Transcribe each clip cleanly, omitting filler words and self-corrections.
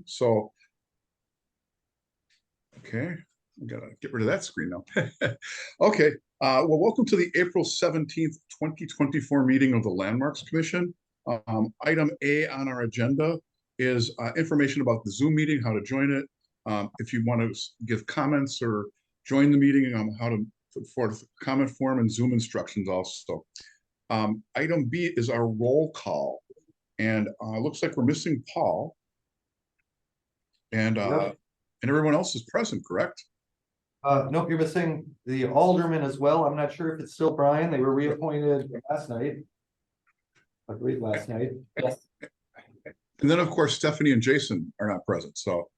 So, okay, I gotta get rid of that screen now. Okay, well, welcome to the April 17th, 2024 meeting of the Landmarks Commission. Item A on our agenda is information about the Zoom meeting, how to join it. If you want to give comments or join the meeting, how to put forth comment form and Zoom instructions also. Item B is our roll call. And looks like we're missing Paul. And Yep. and everyone else is present, correct? Nope, you're missing the alderman as well. I'm not sure if it's still Brian. They were reappointed last night. I believe last night. Yes. And then, of course, Stephanie and Jason are not present. So,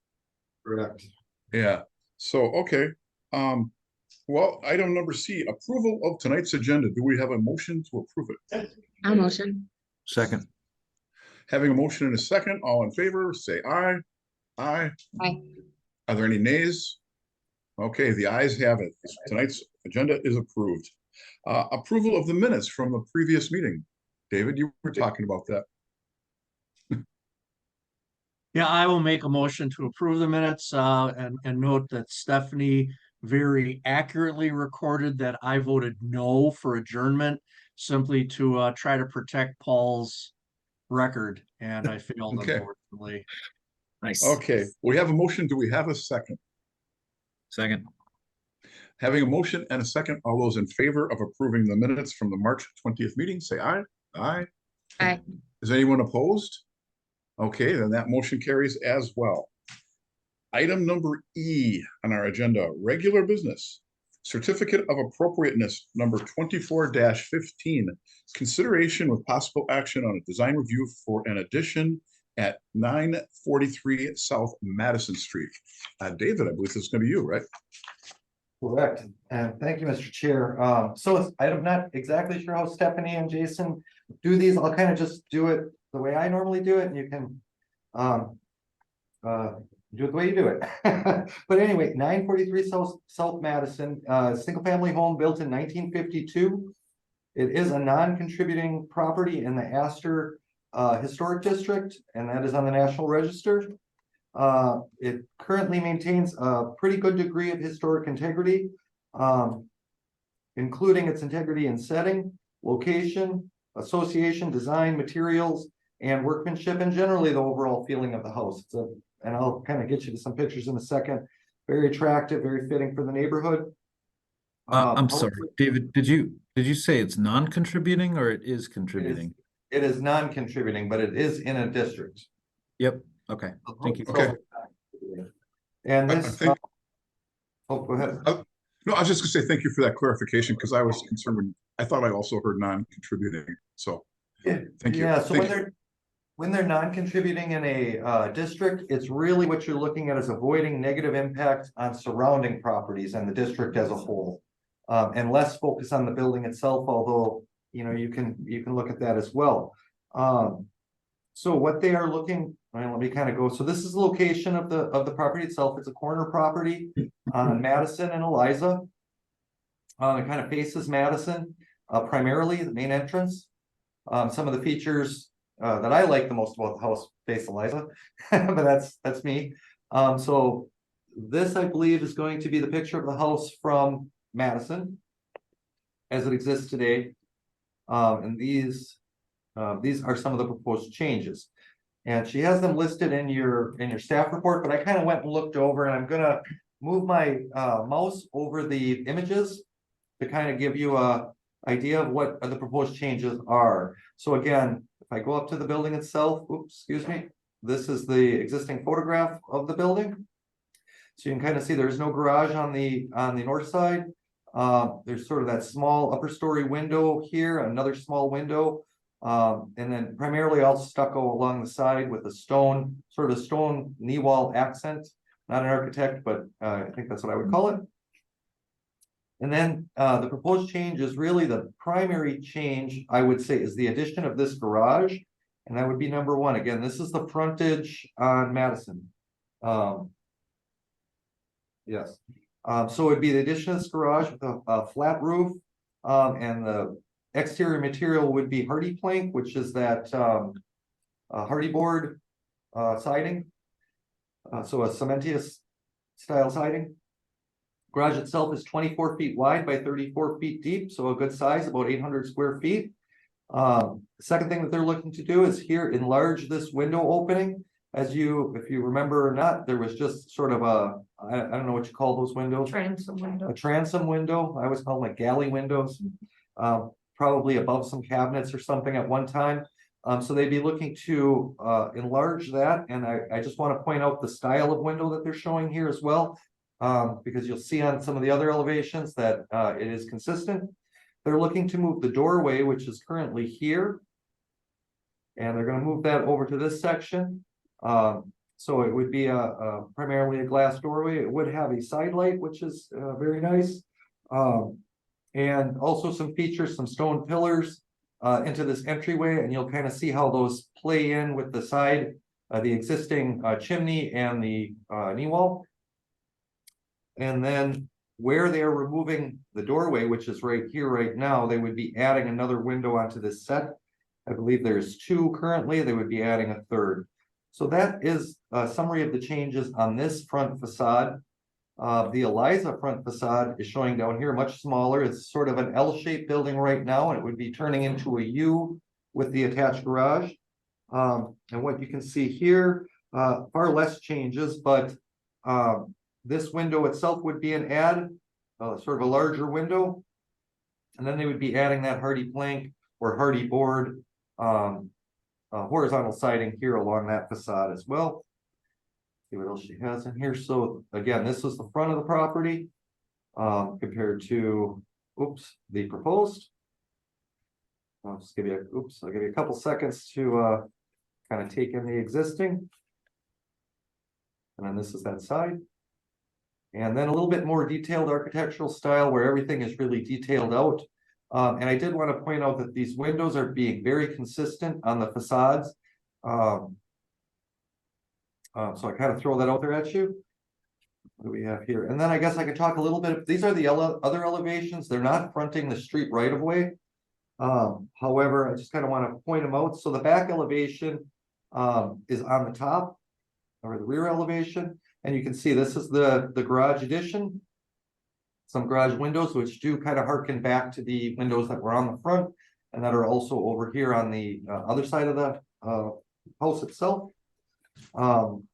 Correct. yeah. So, okay. Well, item number C, approval of tonight's agenda. Do we have a motion to approve it? I'll motion. Second. Having a motion and a second, all in favor, say aye. Aye. Aye. Are there any nays? Okay, the ayes have it. Tonight's agenda is approved. Approval of the minutes from the previous meeting. David, you were talking about that. Yeah, I will make a motion to approve the minutes, and note that Stephanie very accurately recorded that I voted no for adjournment, simply to try to protect Paul's record, and I failed, Okay. unfortunately. Nice. Okay, we have a motion. Do we have a second? Second. Having a motion and a second, all those in favor of approving the minutes from the March 20th meeting, say aye. Aye. Aye. Is anyone opposed? Okay, then that motion carries as well. Item number E on our agenda, regular business. Certificate of Appropriateness number 24-15. Consideration with possible action on a design review for an addition at 943 South Madison Street. David, I believe this is going to be you, right? Correct. And thank you, Mr. Chair. So I'm not exactly sure how Stephanie and Jason do these. I'll kind of just do it the way I normally do it, and you can do it the way you do it. But anyway, 943 South Madison, single family home built in 1952. It is a non-contributing property in the Astor Historic District, and that is on the National Register. It currently maintains a pretty good degree of historic integrity, including its integrity in setting, location, association, design, materials, and workmanship, and generally the overall feeling of the house. And I'll kind of get you to some pictures in a second. Very attractive, very fitting for the neighborhood. I'm sorry, David, did you say it's non-contributing or it is contributing? It is non-contributing, but it is in a district. Yep. Okay. Thank you. Okay. And this, think- oh, go ahead. No, I was just gonna say thank you for that clarification because I was concerned when I thought I also heard non-contributing. So thank you. Yeah, so Thank you. when they're non-contributing in a district, it's really what you're looking at is avoiding negative impact on surrounding properties and the district as a whole. And less focus on the building itself, although you know you can look at that as well. So what they are looking, let me kind of go. So this is the location of the property itself. It's a corner property on Madison and Eliza. It kind of faces Madison, primarily the main entrance. Some of the features that I like the most about the house face Eliza, but that's me. So this, I believe, is going to be the picture of the house from Madison as it exists today. And these are some of the proposed changes. And she has them listed in your staff report, but I kind of went and looked over, and I'm gonna move my mouse over the images to kind of give you a idea of what the proposed changes are. So again, if I go up to the building itself, oops, excuse me, this is the existing photograph of the building. So you can kind of see there's no garage on the north side. There's sort of that small upper story window here, another small window. And then primarily all stucco along the side with a stone, sort of stone knee wall accent. Not an architect, but I think that's what I would call it. And then the proposed change is really the primary change, I would say, is the addition of this garage. And that would be number one. Again, this is the frontage on Madison. Yes. So it would be the addition of this garage with a flat roof, and the exterior material would be hardy plank, which is that hardy board siding. So a cementitious style siding. Garage itself is 24 feet wide by 34 feet deep, so a good size, about 800 square feet. The second thing that they're looking to do is here enlarge this window opening. If you remember or not, there was just sort of I don't know what you call those windows. Transom window. A transom window. I always call them like galley windows. Probably above some cabinets or something at one time. So they'd be looking to enlarge that. And I just want to point out the style of window that they're showing here as well. Because you'll see on some of the other elevations that it is consistent. They're looking to move the doorway, which is currently here. And they're going to move that over to this section. So it would be primarily a glass doorway. It would have a side light, which is very nice. And also some features, some stone pillars into this entryway. And you'll kind of see how those play in with the side, the existing chimney and the knee wall. And then where they are removing the doorway, which is right here, right now, they would be adding another window onto this set. I believe there's 2 currently. They would be adding a 3rd. So that is a summary of the changes on this front facade. The Eliza front facade is showing down here much smaller. It's sort of an L-shaped building right now, and it would be turning into a U with the attached garage. And what you can see here, far less changes, but this window itself would be an add, sort of a larger window. And then they would be adding that hardy plank or hardy board horizontal siding here along that facade as well. See what else she has in here. So again, this is the front of the property compared to, the proposed. I'll just give you I'll give you a couple seconds to kind of take in the existing. And then this is that side. And then a little bit more detailed architectural style where everything is really detailed out. And I did want to point out that these windows are being very consistent on the facades. So I kind of throw that out there at you. What do we have here? And then I guess I could talk a little bit. These are the other elevations. They're not fronting the street right of way. However, I just kind of want to point them out. So the back elevation is on the top, or the rear elevation. And you can see this is the garage addition. Some garage windows, which do kind of harken back to the windows that were on the front and that are also over here on the other side of the house itself. And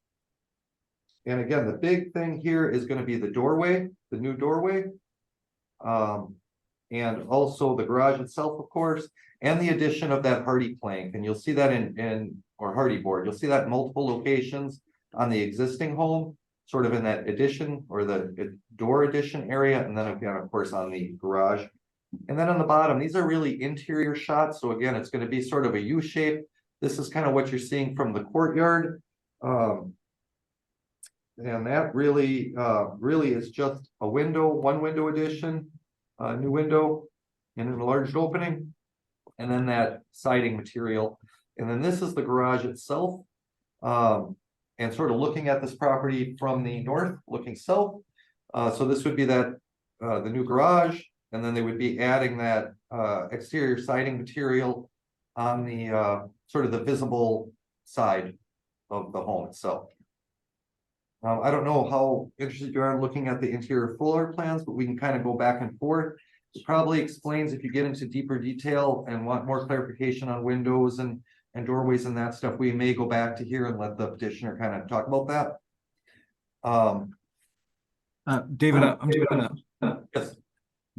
again, the big thing here is going to be the doorway, the new doorway. And also the garage itself, of course, and the addition of that hardy plank. And you'll see that or hardy board. You'll see that in multiple locations on the existing home, sort of in that addition or the door addition area. And then again, of course, on the garage. And then on the bottom, these are really interior shots. So again, it's going to be sort of a U shape. This is kind of what you're seeing from the courtyard. And that really is just a window, one window addition, a new window and an enlarged opening. And then that siding material. And then this is the garage itself. And sort of looking at this property from the north, looking south. So this would be that the new garage, and then they would be adding that exterior siding material on the sort of the visible side of the home itself. I don't know how interested you are in looking at the interior floor plans, but we can kind of go back and forth. It probably explains if you get into deeper detail and want more clarification on windows and doorways and that stuff, we may go back to here and let the petitioner kind of talk about that. David, I'm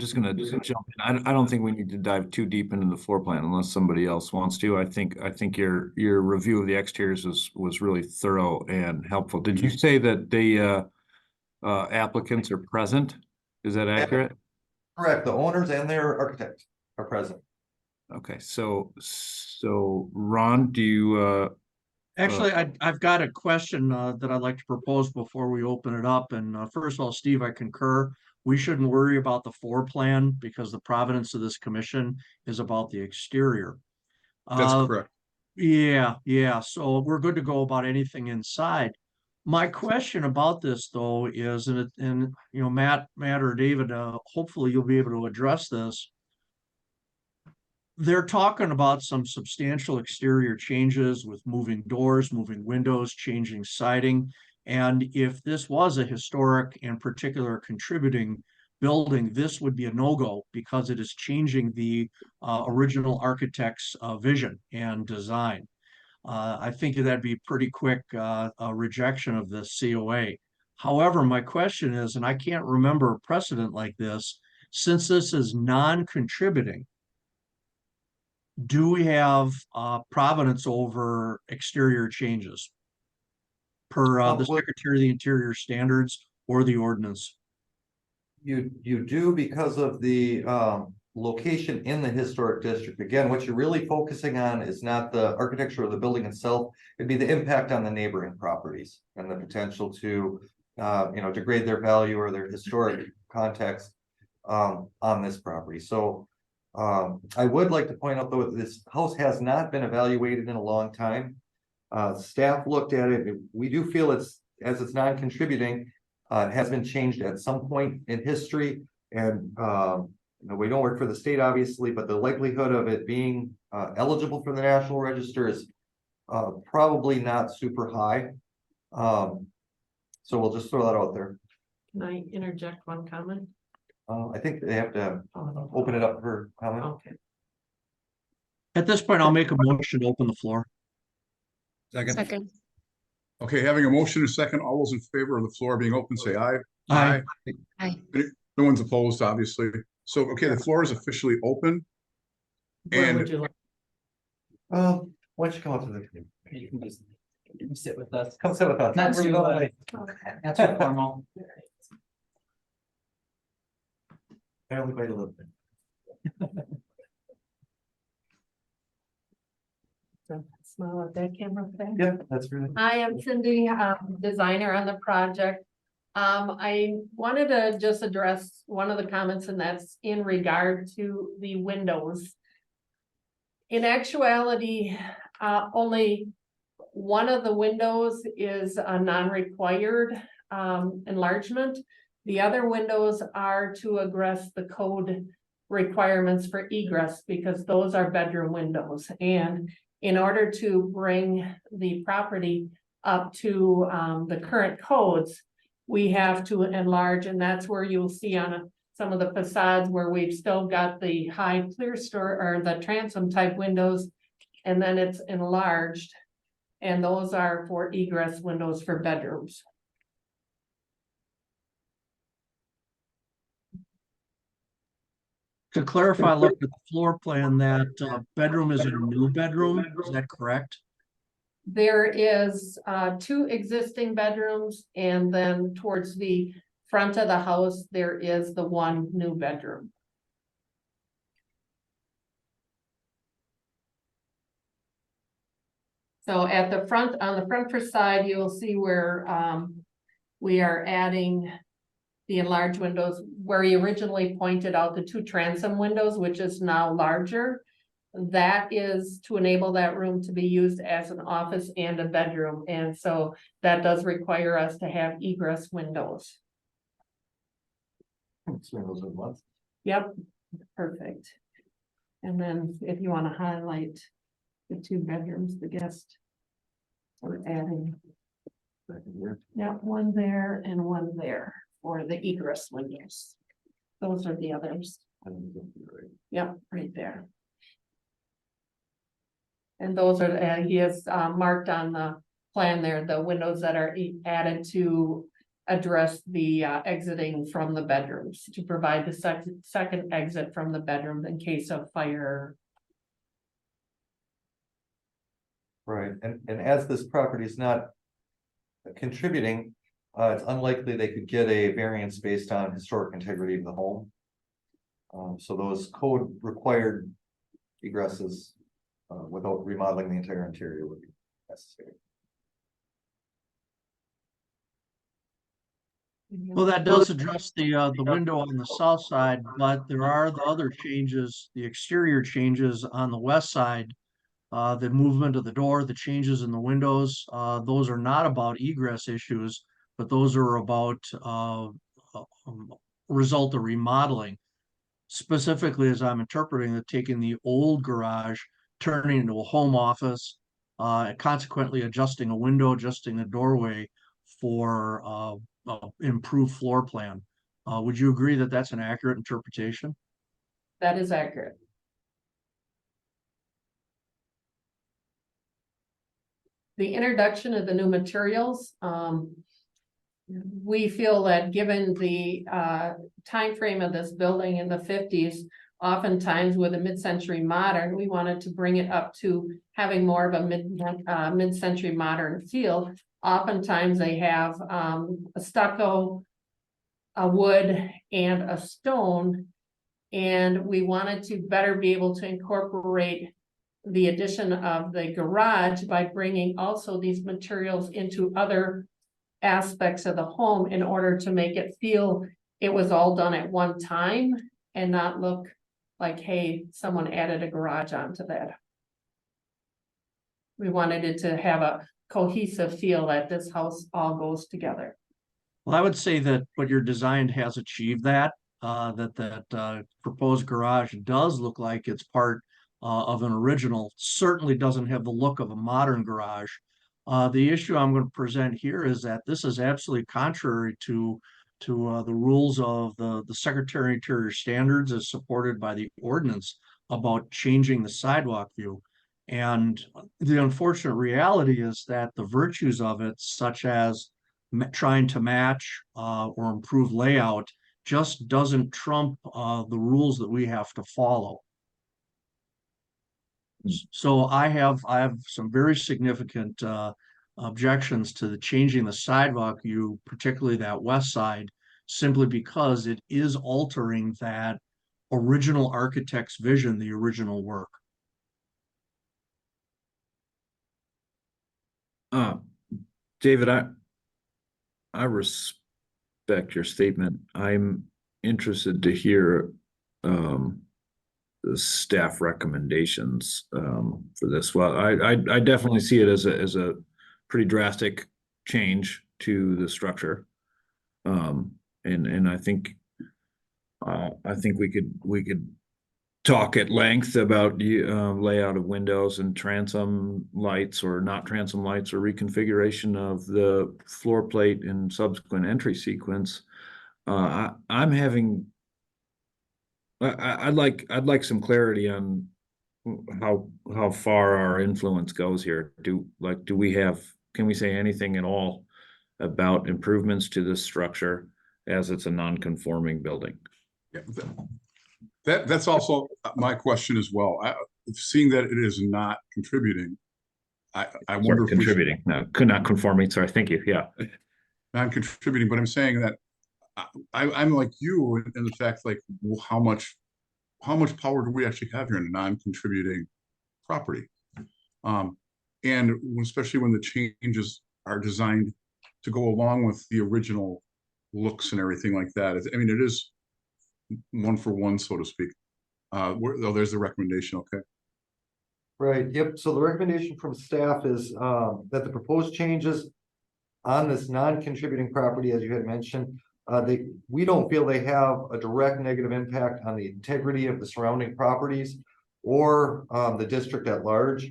Yes. gonna jump in. I don't think we need to dive too deep into the floor plan unless somebody else wants to. I think your review of the exteriors was really thorough and helpful. Did you say that the applicants are present? Is that accurate? Correct. The owners and their architect are present. Okay, so Ron, do you Actually, I've got a question that I'd like to propose before we open it up. And first of all, Steve, I concur. We shouldn't worry about the floor plan because the providence of this commission is about the exterior. That's correct. Yeah. So we're good to go about anything inside. My question about this though is, and you know, Matt or David, hopefully you'll be able to address this. They're talking about some substantial exterior changes with moving doors, moving windows, changing siding. And if this was a historic and particular contributing building, this would be a no-go because it is changing the original architect's vision and design. I think that'd be pretty quick rejection of the COA. However, my question is, and I can't remember a precedent like this, since this is non-contributing, do we have provenance over exterior changes per the Well, Secretary of the Interior standards or the ordinance? You do because of the location in the historic district. Again, what you're really focusing on is not the architecture of the building itself. It'd be the impact on the neighboring properties and the potential to degrade their value or their historic context on this property. So I would like to point out, though, this house has not been evaluated in a long time. Staff looked at it. We do feel as it's non-contributing, it has been changed at some point in history, and we don't work for the state, obviously, but the likelihood of it being eligible for the National Register is probably not super high. So we'll just throw that out there. Can I interject one comment? I think they have to Oh, open it up for comment. okay. At this point, I'll make a motion to open the floor. Second. Okay, having a motion and a second, all those in favor of the floor being open, say aye. Aye. Aye. No one's opposed, obviously. So, okay, the floor is officially open. Where And would you like? Why don't you come up to the? You can just sit with us. Come sit with us. Not We're too, going- Okay. not too formal. Everybody a little bit. Smile at that camera thing. Yeah, that's really. I am Cindy, designer on the project. I wanted to just address one of the comments, and that's in regard to the windows. In actuality, only one of the windows is a non-required enlargement. The other windows are to address the code requirements for egress, because those are bedroom windows. And in order to bring the property up to the current codes, we have to enlarge, and that's where you'll see on some of the facades where we've still got the high clear store or the transom type windows, and then it's enlarged. And those are for egress windows for bedrooms. To clarify, look at the floor plan, that bedroom is a new bedroom, is that correct? There is two existing bedrooms, and then towards the front of the house, there is the one new bedroom. So at the front, on the front side, you will see where we are adding the enlarged windows, where you originally pointed out the two transom windows, which is now larger. That is to enable that room to be used as an office and a bedroom, and so that does require us to have egress windows. Windows are what? Yep, perfect. And then if you want to highlight the two bedrooms, the guest. We're adding, yeah, one there and one there for the egress windows. Those are the others. Yep, right there. And those are, he has marked on the plan there, the windows that are added to address the exiting from the bedrooms, to provide the second exit from the bedroom in case of fire. Right, and as this property is not contributing, it's unlikely they could get a variance based on historic integrity of the home. So those code required egresses without remodeling the entire interior would be necessary. Well, that does address the window on the south side, but there are the other changes, the exterior changes on the west side. The movement of the door, the changes in the windows, those are not about egress issues, but those are about result of remodeling. Specifically, as I'm interpreting it, taking the old garage, turning into a home office, consequently adjusting a window, adjusting a doorway for improved floor plan. Would you agree that that's an accurate interpretation? That is accurate. The introduction of the new materials, we feel that given the time frame of this building in the fifties, oftentimes with a mid-century modern, we wanted to bring it up to having more of a mid-century modern feel. Oftentimes they have a stucco, a wood, and a stone. And we wanted to better be able to incorporate the addition of the garage by bringing also these materials into other aspects of the home in order to make it feel it was all done at one time and not look like, hey, someone added a garage onto that. We wanted it to have a cohesive feel that this house all goes together. Well, I would say that what your design has achieved that, that proposed garage does look like it's part of an original, certainly doesn't have the look of a modern garage. The issue I'm going to present here is that this is absolutely contrary to the rules of the Secretary of Interior standards as supported by the ordinance about changing the sidewalk view. And the unfortunate reality is that the virtues of it, such as trying to match or improve layout, just doesn't trump the rules that we have to follow. So I have some very significant objections to the changing the sidewalk view, particularly that west side, simply because it is altering that original architect's vision, the original work. David, I respect your statement. I'm interested to hear the staff recommendations for this. Well, I definitely see it as a pretty drastic change to the structure. And I think we could talk at length about the layout of windows and transom lights or not transom lights or reconfiguration of the floor plate and subsequent entry sequence. I'd like some clarity on how far our influence goes here. Can we say anything at all about improvements to this structure as it's a non-conforming building? Yeah, that's also my question as well. Seeing that it is not contributing, I wonder if Contributing, no, could not conforming. Sorry, thank you. Yeah, non-contributing, but I'm saying that I'm like you in the fact, like, well, how much power do we actually have here in a non-contributing property? And especially when the changes are designed to go along with the original looks and everything like that. I mean, it is one for one, so to speak. There's the recommendation. Okay. Right, yep, so the recommendation from staff is that the proposed changes on this non-contributing property, as you had mentioned, we don't feel they have a direct negative impact on the integrity of the surrounding properties or the district at large.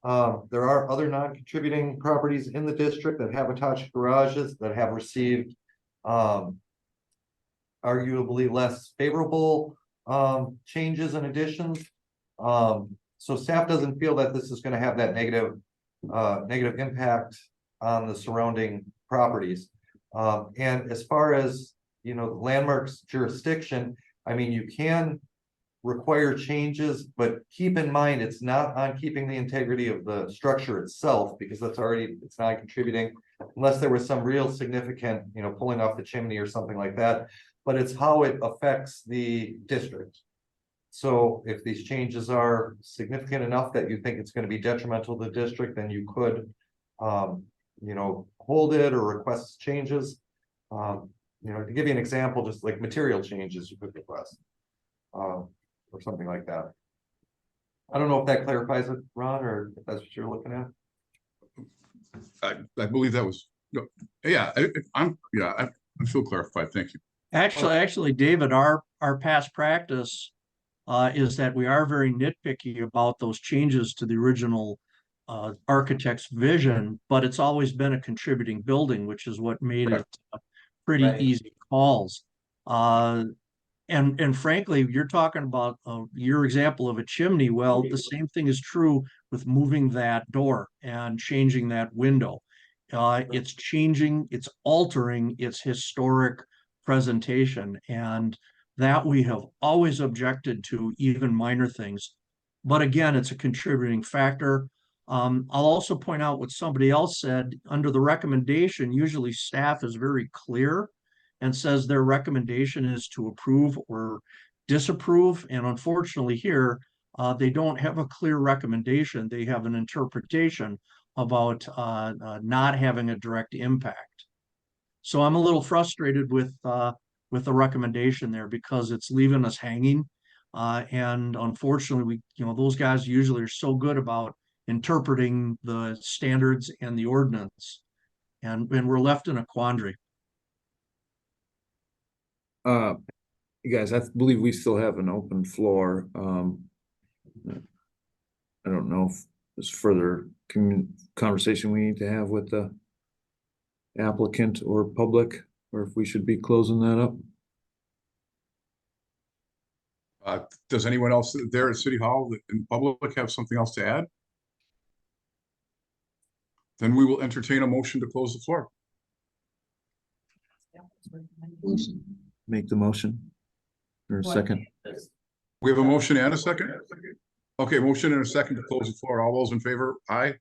There are other non-contributing properties in the district that have attached garages that have received arguably less favorable changes and additions. So staff doesn't feel that this is going to have that negative impact on the surrounding properties. And as far as, you know, Landmark's jurisdiction, I mean, you can require changes, but keep in mind, it's not on keeping the integrity of the structure itself, because it's not contributing unless there was some real significant, you know, pulling off the chimney or something like that, but it's how it affects the district. So if these changes are significant enough that you think it's going to be detrimental to the district, then you could, you know, hold it or request changes. You know, to give you an example, just like material changes you could request, or something like that. I don't know if that clarifies it, Ron, or if that's what you're looking at. I believe that was, yeah, I feel clarified. Thank you. Actually, David, our past practice is that we are very nitpicky about those changes to the original architect's vision, but it's always been a contributing building, which is what made it pretty Right. easy calls. And frankly, you're talking about your example of a chimney. Well, the same thing is true with moving that door and changing that window. It's changing, it's altering its historic presentation, and that we have always objected to, even minor things. But again, it's a contributing factor. I'll also point out what somebody else said under the recommendation. Usually staff is very clear and says their recommendation is to approve or disapprove. And unfortunately here, they don't have a clear recommendation. They have an interpretation about not having a direct impact. So I'm a little frustrated with the recommendation there because it's leaving us hanging. And unfortunately, those guys usually are so good about interpreting the standards and the ordinance. And we're left in a quandary. You guys, I believe we still have an open floor. I don't know if there's further conversation we need to have with the applicant or public, or if we should be closing that up. Does anyone else there at City Hall in public have something else to add? Then we will entertain a motion to close the floor. Make the motion. Or a second. We have a motion and a second? Okay, motion and a second to close the floor. All those in favor? Aye.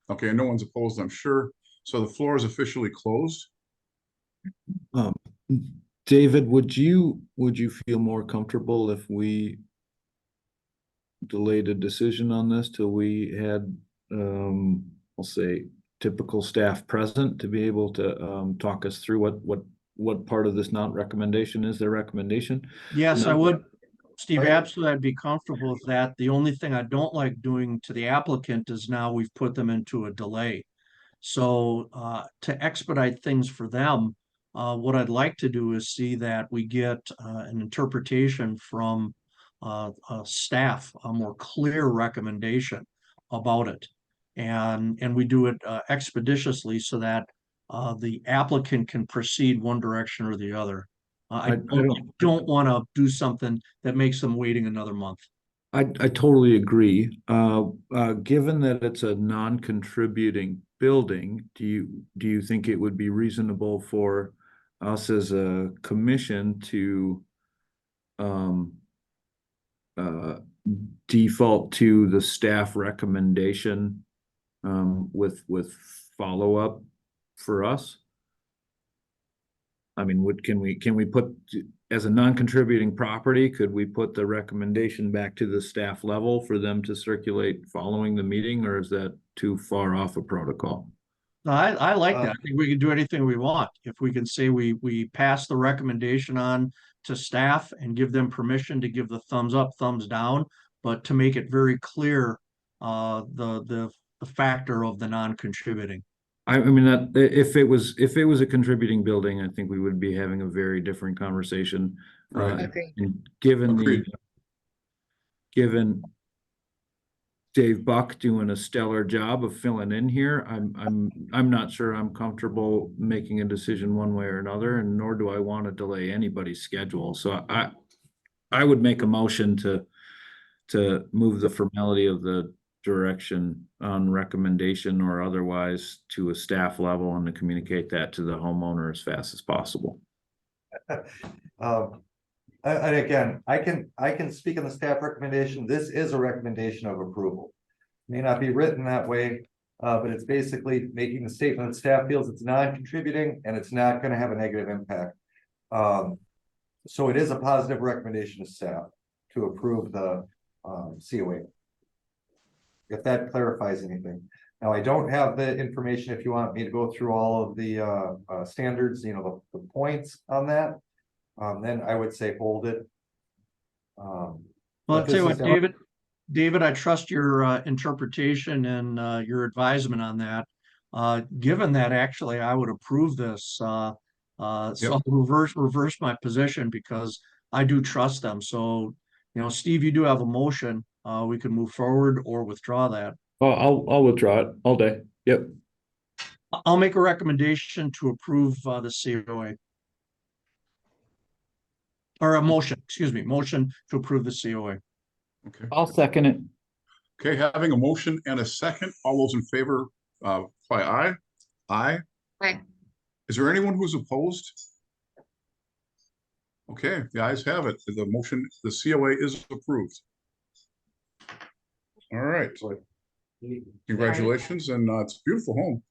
Okay, and no one's opposed, I'm sure. So the floor is officially closed. David, would you feel more comfortable if we delayed a decision on this till we had, I'll say, typical staff present to be able to talk us through what part of this not recommendation is their recommendation? Yes, I No. would, Steve, absolutely. I'd be comfortable with that. The only thing I don't like doing to the applicant is now we've put them into a delay. So to expedite things for them, what I'd like to do is see that we get an interpretation from staff, a more clear recommendation about it. And we do it expeditiously so that the applicant can proceed one direction or the other. I don't want to do something that makes them waiting another month. I totally agree. Given that it's a non-contributing building, do you think it would be reasonable for us as a commission to default to the staff recommendation with follow-up for us? I mean, can we put, as a non-contributing property, could we put the recommendation back to the staff level for them to circulate following the meeting, or is that too far off a protocol? No, I like that. I think we can do anything we want. If we can say we pass the recommendation on to staff and give them permission to give the thumbs up, thumbs down, but to make it very clear the factor of the non-contributing. I mean, that if it was a contributing building, I think we would be having a very different conversation. Right. Agree. And given Agreed. given Dave Buck doing a stellar job of filling in here, I'm not sure I'm comfortable making a decision one way or another, and nor do I want to delay anybody's schedule. So I would make a motion to move the formality of the direction on recommendation or otherwise to a staff level and to communicate that to the homeowner as fast as possible. And again, I can speak on the staff recommendation. This is a recommendation of approval. May not be written that way, but it's basically making the statement that staff feels it's non-contributing and it's not going to have a negative impact. So it is a positive recommendation to staff to approve the COA. If that clarifies anything. Now, I don't have the information if you want me to go through all of the standards, the points on that. Then I would say hold it. Well, I'll tell you what, David, I trust your interpretation and your advisement on that. Given that, actually, I would approve this. So I'll reverse my position because I do trust them. So, Steve, you do have a motion. We can move forward or withdraw that. I'll withdraw it all day. Yep. I'll make a recommendation to approve the COA. Or a motion, excuse me, motion to approve the COA. Okay, I'll second it. okay, having a motion and a second, all those in favor, by aye? Aye? Aye. Is there anyone who's opposed? Okay, the ayes have it. The motion, the COA is approved. All right. Congratulations, and it's a beautiful home.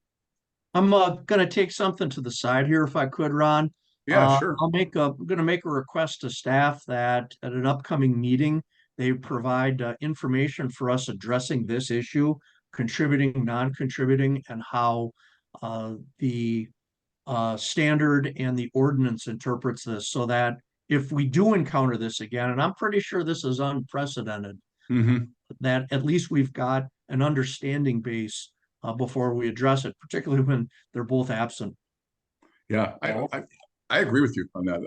I'm gonna take something to the side here if I could, Ron. Yeah, sure. I'm gonna make a request to staff that at an upcoming meeting, they provide information for us addressing this issue, contributing, non-contributing, and how the standard and the ordinance interprets this, so that if we do encounter this again, and I'm pretty sure this is unprecedented, Mm-hmm. that at least we've got an understanding base before we address it, particularly when they're both absent. Yeah, I agree with you on that.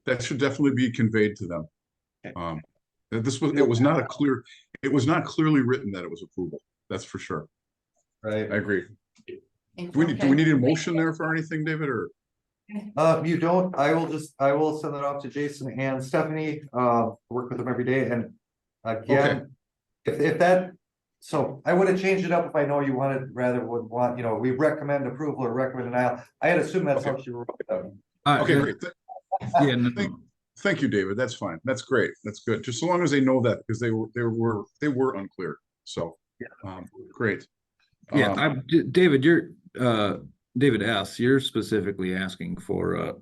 That should definitely be conveyed to them. Okay. It was not clearly written that it was approval. That's for sure. Right. I agree. Do we need a motion there for anything, David, or? You don't, I will send it off to Jason and Stephanie, work with them every day, and again, if that, so I would have changed it up if I know you would want, we recommend approval or recommend denial. I had assumed that's how she wrote it. Okay, great. Yeah, no, Thank you, David. That's fine. That's great. That's good. Just so long as they know that, because they were unclear. So, great. yeah, David, David S., you're specifically asking for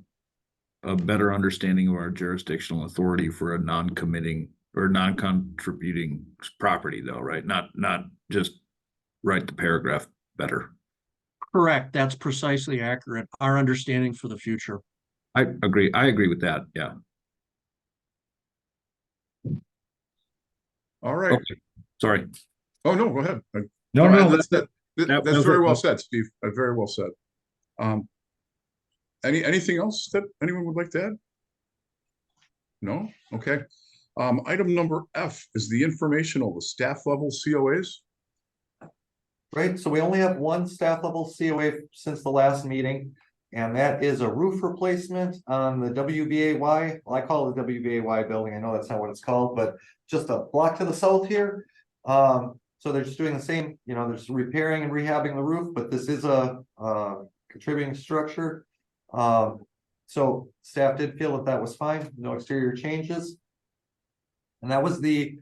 a better understanding of our jurisdictional authority for a non-committing or non-contributing property though, right? Not just write the paragraph better. Correct, that's precisely accurate. Our understanding for the future. I agree with that, yeah. All right. Okay. Sorry. Oh, no, go ahead. No, That's was very it. well said, Steve. Very well said. Anything else that anyone would like to add? No? Okay. Item number F is the informational, the staff level COAs. Right, so we only have one staff level COA since the last meeting, and that is a roof replacement on the WBAY. Well, I call it the WBAY building. I know that's not what it's called, but just a block to the south here. So they're just doing the same, they're just repairing and rehabbing the roof, but this is a contributing structure. So staff did feel that was fine, no exterior changes. And that was the,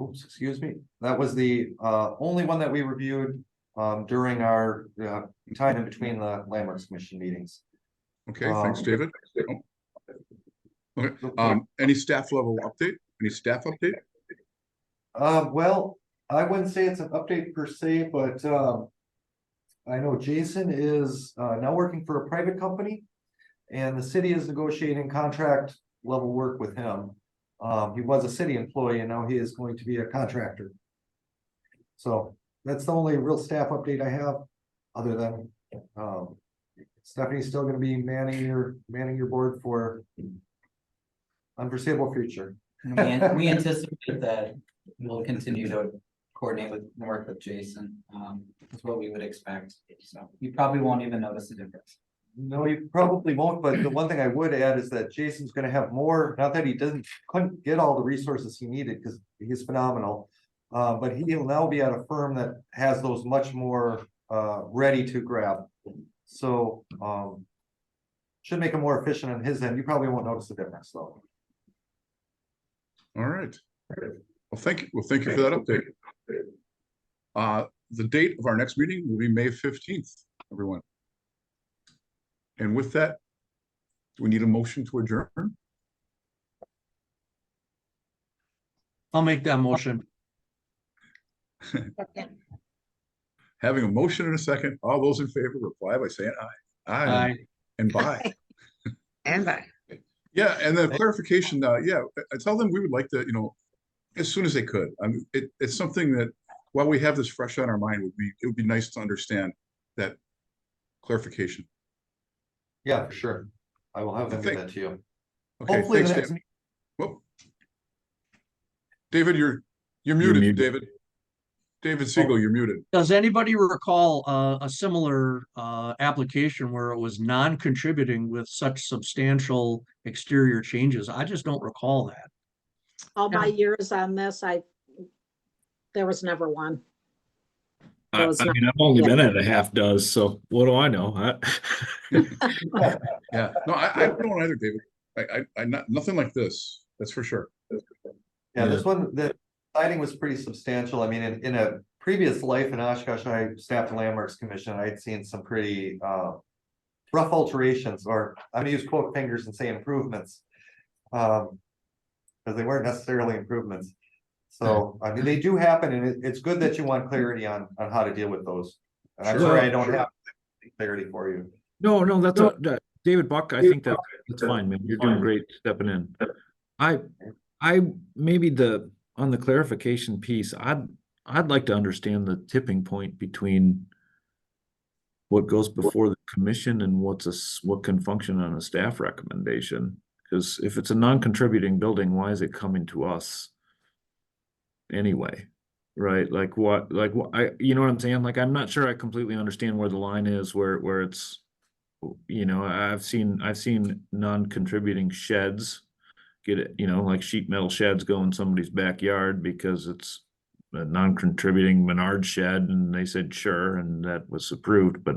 oops, excuse me, that was the only one that we reviewed during our time in between the Landmarks Commission meetings. Okay, thanks, David. Okay, any staff level update? Any staff update? Well, I wouldn't say it's an update per se, but I know Jason is now working for a private company, and the city is negotiating contract level work with him. He was a city employee, and now he is going to be a contractor. So that's the only real staff update I have, other than Stephanie's still going to be manning your board for unforeseeable future. We anticipate that we'll continue to coordinate and work with Jason. That's what we would expect. So you probably won't even notice the difference. No, you probably won't, but the one thing I would add is that Jason's gonna have more, not that he couldn't get all the resources he needed, because he's phenomenal. But he'll now be at a firm that has those much more ready to grab. So should make him more efficient on his end. You probably won't notice the difference though. All right. Well, thank you. Well, thank you for that update. The date of our next meeting will be May 15th, everyone. And with that, do we need a motion to adjourn? I'll make that motion. Having a motion in a second, all those in favor reply by saying aye. Aye. And bye. And bye. Yeah, and the clarification, yeah, I tell them we would like to, as soon as they could. I mean, it's something that while we have this fresh on our mind, it would be nice to understand that clarification. Yeah, for sure. I will have them get that to you. Okay, Hopefully thanks, the next David. Whoop. David, you're muted, muted. David. David Siegel, you're muted. Does anybody recall a similar application where it was non-contributing with such substantial exterior changes? I just don't recall that. All my Yeah. years on this, there was never one. I Those mean, I've only been at a half dozen, so what do I know? Yeah, no, I don't either, David. Nothing like this, that's for sure. Yeah, this one, the siding was pretty substantial. I mean, in a previous life in Oshkosh, I staffed the Landmarks Commission. I'd seen some pretty rough alterations, or I'm gonna use quote fingers and say improvements. Because they weren't necessarily improvements. So, I mean, they do happen, and it's good that you want clarity on how to deal with those. And I'm Sure, sorry I don't sure. have clarity for you. No, that's David Buck, I think that's fine, man. You're doing great stepping in. I maybe on the clarification piece, I'd like to understand the tipping point between what goes before the commission and what can function on a staff recommendation. Because if it's a non-contributing building, why is it coming to us anyway? Right? Like what you know what I'm saying? Like, I'm not sure I completely understand where the line is where it's, I've seen non-contributing sheds get it, like sheet metal sheds go in somebody's backyard because it's a non-contributing Menard shed, and they said sure, and that was approved. But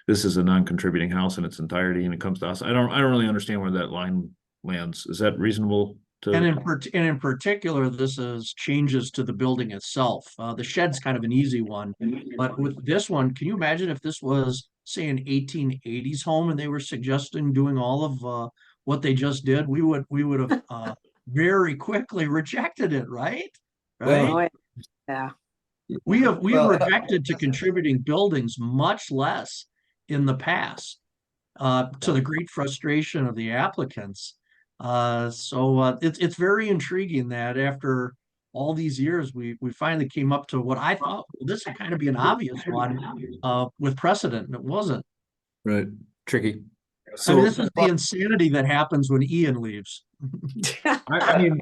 this is a non-contributing house in its entirety, and it comes to us. I don't really understand where that line lands. Is that reasonable to? And in particular, this is changes to the building itself. The shed's kind of an easy one, but with this one, can you imagine if this was, say, an 1880s home and they were suggesting doing all of what they just did? We would have very quickly rejected it, right? Oh, Right? yeah. We've Well, rejected to contributing buildings much less in the past, to the great frustration of the applicants. So it's very intriguing that after all these years, we finally came up to what I thought, well, this would kind of be an obvious one with precedent, and it wasn't. Right. Tricky. I mean, So this is the insanity that happens when Ian leaves. I mean,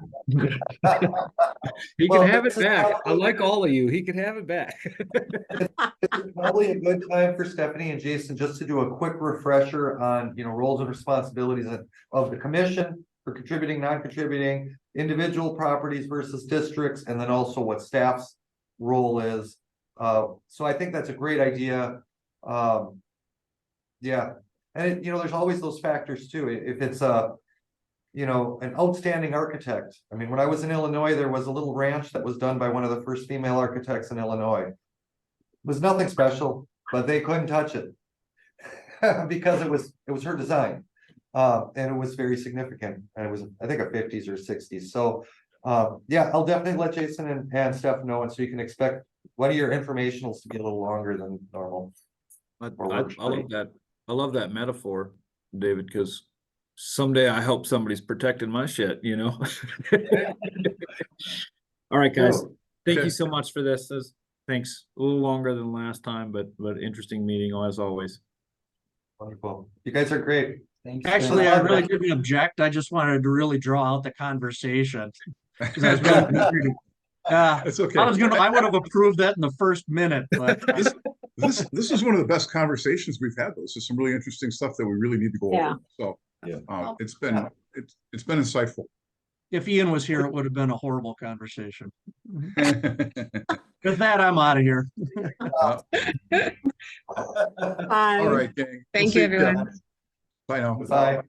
he Well, can have it this is back. I probably- like all of you. He can have it back. It's probably a good time for Stephanie and Jason just to do a quick refresher on, roles and responsibilities of the commission for contributing, non-contributing, individual properties versus districts, and then also what staff's role is. So I think that's a great idea. Yeah, and there's always those factors too. If it's an outstanding architect. I mean, when I was in Illinois, there was a little ranch that was done by one of the first female architects in Illinois. It was nothing special, but they couldn't touch it because it was her design. And it was very significant. And it was, I think, a 50s or 60s. So yeah, I'll definitely let Jason and Steph know, and so you can expect one of your informationals to be a little longer than normal. I love that. I love that metaphor, David, because someday I hope somebody's protecting my shit, All right, guys. Cool. Thank Okay. you so much for this. Thanks. A little longer than last time, but interesting meeting as always. Wonderful. You guys are great. Thanks. Actually, I really didn't object. I just wanted to really draw out the conversation. 'Cause I was really intrigued. It's okay. I would have approved that in the first minute, but This is one of the best conversations we've had. This is some really interesting stuff that we really need to go Yeah. over. So Yeah. it's been insightful. if Ian was here, it would have been a horrible conversation. With that, I'm out of here. All Bye. right, gang. Thank We'll you, see ya. everyone. Bye now. Bye.